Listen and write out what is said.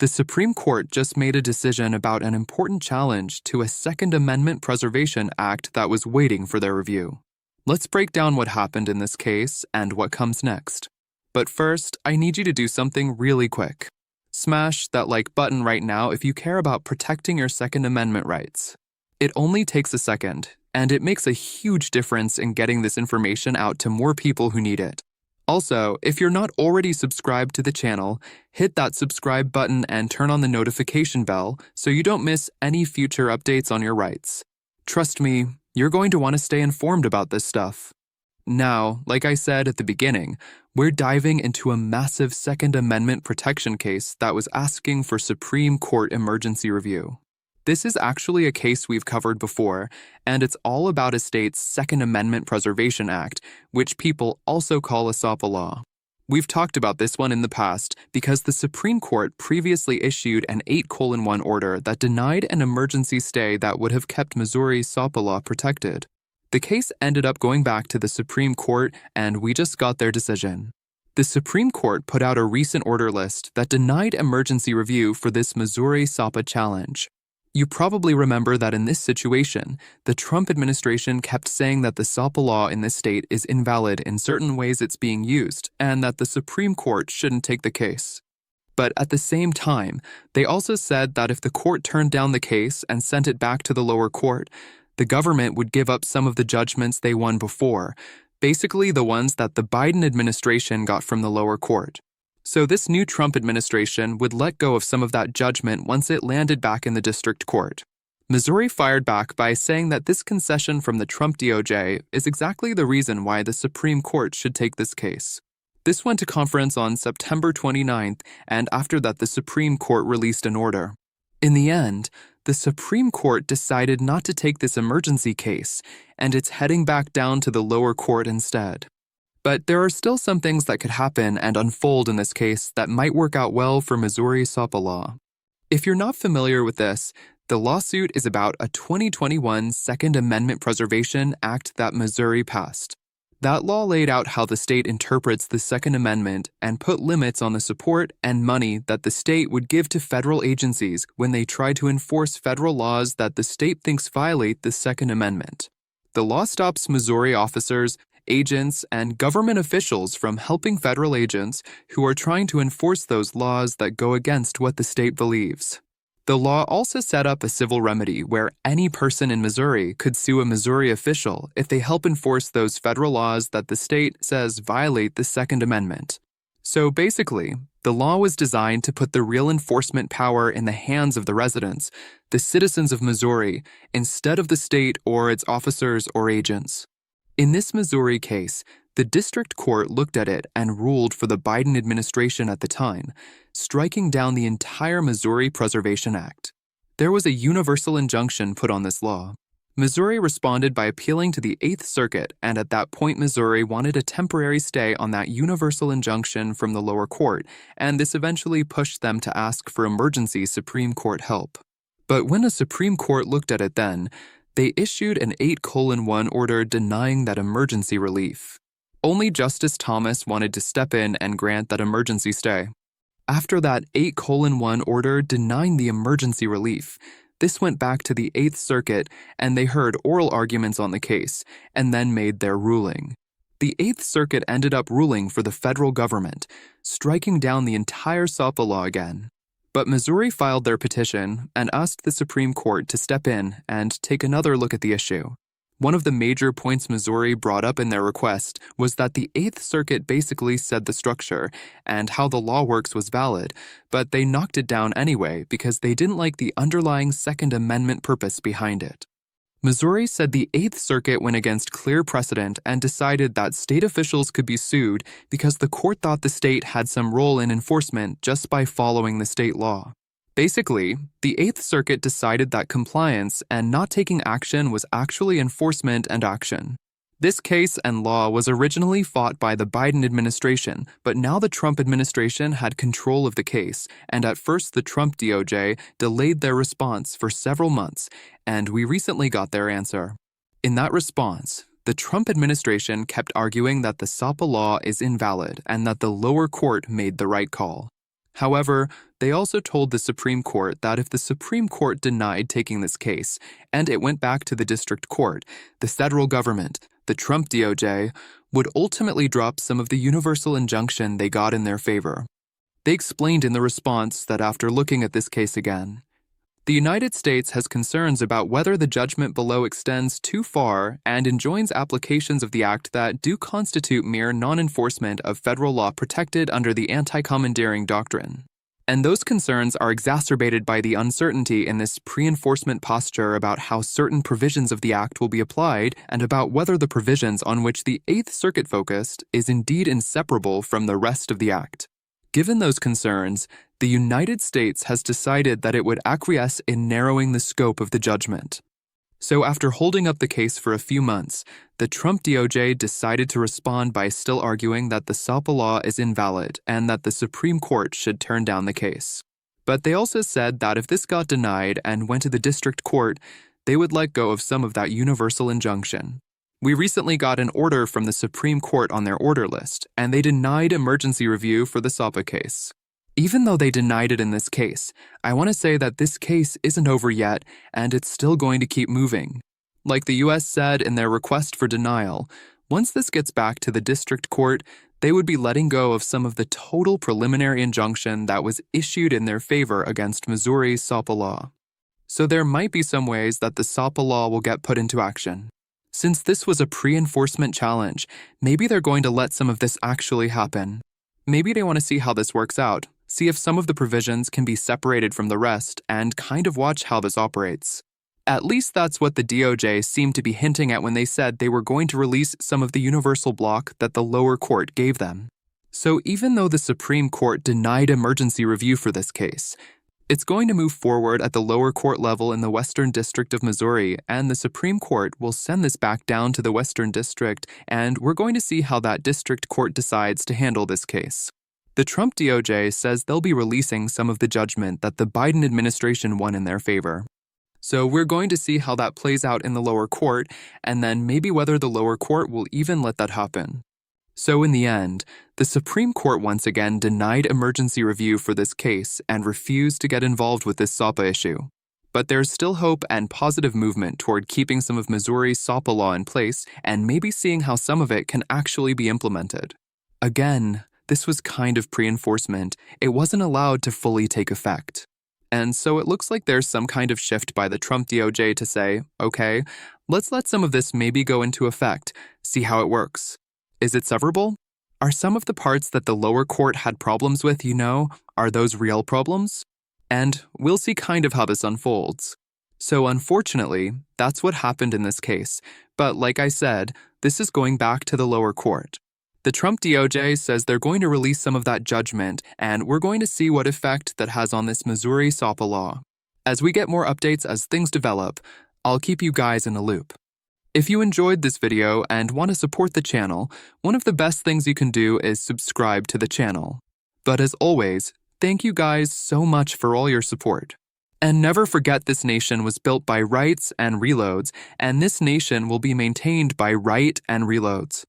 The Supreme Court just made a decision about an important challenge to a Second Amendment Preservation Act that was waiting for their review. Let's break down what happened in this case and what comes next. But first, I need you to do something really quick. Smash that like button right now if you care about protecting your Second Amendment rights. It only takes a second, and it makes a huge difference in getting this information out to more people who need it. Also, if you're not already subscribed to the channel, hit that subscribe button and turn on the notification bell so you don't miss any future updates on your rights. Trust me, you're going to want to stay informed about this stuff. Now, like I said at the beginning, we're diving into a massive Second Amendment protection case that was asking for Supreme Court emergency review. This is actually a case we've covered before, and it's all about a state's Second Amendment Preservation Act, which people also call a SAPA Law. We've talked about this one in the past because the Supreme Court previously issued an 8:1 order that denied an emergency stay that would have kept Missouri's SAPA Law protected. The case ended up going back to the Supreme Court, and we just got their decision. The Supreme Court put out a recent order list that denied emergency review for this Missouri SAPA challenge. You probably remember that in this situation, the Trump administration kept saying that the SAPA law in this state is invalid in certain ways it's being used, and that the Supreme Court shouldn't take the case. But at the same time, they also said that if the court turned down the case and sent it back to the lower court, the government would give up some of the judgments they won before, basically the ones that the Biden administration got from the lower court. So this new Trump administration would let go of some of that judgment once it landed back in the district court. Missouri fired back by saying that this concession from the Trump DOJ is exactly the reason why the Supreme Court should take this case. This went to conference on September 29th, and after that the Supreme Court released an order. In the end, the Supreme Court decided not to take this emergency case, and it's heading back down to the lower court instead. But there are still some things that could happen and unfold in this case that might work out well for Missouri SAPA law. If you're not familiar with this, the lawsuit is about a 2021 Second Amendment Preservation Act that Missouri passed. That law laid out how the state interprets the Second Amendment and put limits on the support and money that the state would give to federal agencies when they try to enforce federal laws that the state thinks violate the Second Amendment. The law stops Missouri officers, agents, and government officials from helping federal agents who are trying to enforce those laws that go against what the state believes. The law also set up a civil remedy where any person in Missouri could sue a Missouri official if they help enforce those federal laws that the state says violate the Second Amendment. So basically, the law was designed to put the real enforcement power in the hands of the residents, the citizens of Missouri, instead of the state or its officers or agents. In this Missouri case, the district court looked at it and ruled for the Biden administration at the time, striking down the entire Missouri Preservation Act. There was a universal injunction put on this law. Missouri responded by appealing to the 8th Circuit, and at that point Missouri wanted a temporary stay on that universal injunction from the lower court, and this eventually pushed them to ask for emergency Supreme Court help. But when a Supreme Court looked at it then, they issued an 8:1 order denying that emergency relief. Only Justice Thomas wanted to step in and grant that emergency stay. After that 8:1 order denying the emergency relief, this went back to the 8th Circuit and they heard oral arguments on the case and then made their ruling. The 8th Circuit ended up ruling for the federal government, striking down the entire SAPA law again. But Missouri filed their petition and asked the Supreme Court to step in and take another look at the issue. One of the major points Missouri brought up in their request was that the 8th Circuit basically said the structure and how the law works was valid, but they knocked it down anyway because they didn't like the underlying Second Amendment purpose behind it. Missouri said the 8th Circuit went against clear precedent and decided that state officials could be sued because the court thought the state had some role in enforcement just by following the state law. Basically, the 8th Circuit decided that compliance and not taking action was actually enforcement and action. This case and law was originally fought by the Biden administration, but now the Trump administration had control of the case, and at first the Trump DOJ delayed their response for several months, and we recently got their answer. In that response, the Trump administration kept arguing that the SAPA law is invalid and that the lower court made the right call. However, they also told the Supreme Court that if the Supreme Court denied taking this case and it went back to the district court, the federal government, the Trump DOJ, would ultimately drop some of the universal injunction they got in their favor. They explained in the response that after looking at this case again, the United States has concerns about whether the judgment below extends too far and enjoins applications of the act that do constitute mere non-enforcement of federal law protected under the anti-commandeering doctrine. And those concerns are exacerbated by the uncertainty in this pre-enforcement posture about how certain provisions of the act will be applied and about whether the provisions on which the Eighth Circuit focused is indeed inseparable from the rest of the act. Given those concerns, the United States has decided that it would acquiesce in narrowing the scope of the judgment. So after holding up the case for a few months, the Trump DOJ decided to respond by still arguing that the SAPA Law is invalid and that the Supreme Court should turn down the case. But they also said that if this got denied and went to the district court, they would let go of some of that universal injunction. We recently got an order from the Supreme Court on their order list, and they denied emergency review for the SAPA case. Even though they denied it in this case, I want to say that this case isn't over yet, and it's still going to keep moving. Like the U.S. said in their request for denial, once this gets back to the district court, they would be letting go of some of the total preliminary injunction that was issued in their favor against Missouri's SAPA Law. So there might be some ways that the SAPA Law will get put into action. Since this was a pre-enforcement challenge, maybe they're going to let some of this actually happen. Maybe they want to see how this works out, see if some of the provisions can be separated from the rest, and kind of watch how this operates. At least that's what the DOJ seemed to be hinting at when they said they were going to release some of the universal block that the lower court gave them. So even though the Supreme Court denied emergency review for this case, it's going to move forward at the lower court level in the Western District of Missouri, and the Supreme Court will send this back down to the Western District, and we're going to see how that district court decides to handle this case. The Trump DOJ says they'll be releasing some of the judgment that the Biden administration won in their favor. So we're going to see how that plays out in the lower court, and then maybe whether the lower court will even let that happen. So in the end, the Supreme Court once again denied emergency review for this case and refused to get involved with this SAPA issue. But there's still hope and positive movement toward keeping some of Missouri's SAPA law in place and maybe seeing how some of it can actually be implemented. Again, this was kind of pre-enforcement. It wasn't allowed to fully take effect. And so it looks like there's some kind of shift by the Trump DOJ to say, okay, let's let some of this maybe go into effect, see how it works. Is it severable? Are some of the parts that the lower court had problems with, are those real problems? And we'll see kind of how this unfolds. So unfortunately, that's what happened in this case. But like I said, this is going back to the lower court. The Trump DOJ says they're going to release some of that judgment, and we're going to see what effect that has on this Missouri SAPA law. As we get more updates as things develop, I'll keep you guys in a loop. If you enjoyed this video and want to support the channel, one of the best things you can do is subscribe to the channel. But as always, thank you guys so much for all your support. And never forget this nation was built by rights and reloads, and this nation will be maintained by right and reloads.